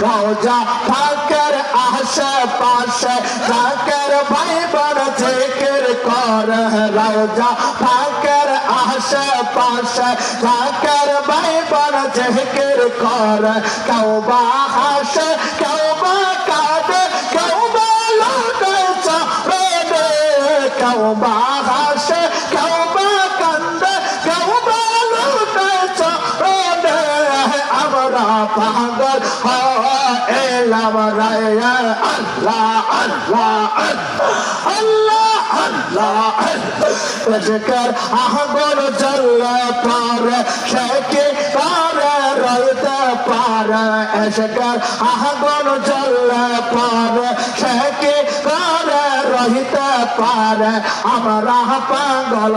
রওজা পাকের আশেপাশে যাকের ভাই বড় জিকির করে রওজা পাকের আশেপাশে যাকের ভাই বড় জিকির করে কেউ বা হাসে কেউ বা কাঁদে কেউ বা লুটে চাপে কেউ বা হাসে কেউ বা কাঁদে কেউ বা লুটে চাপে আমরা পাগল এলাম রে আল্লাহ আল্লাহ আল্লাহ আল্লাহ এজকের আগুন জ্বললে পারে সে কি পারে রইতে পারে এজকের আগুন জ্বললে পারে সে কি পারে রইতে পারে আমরা পাগল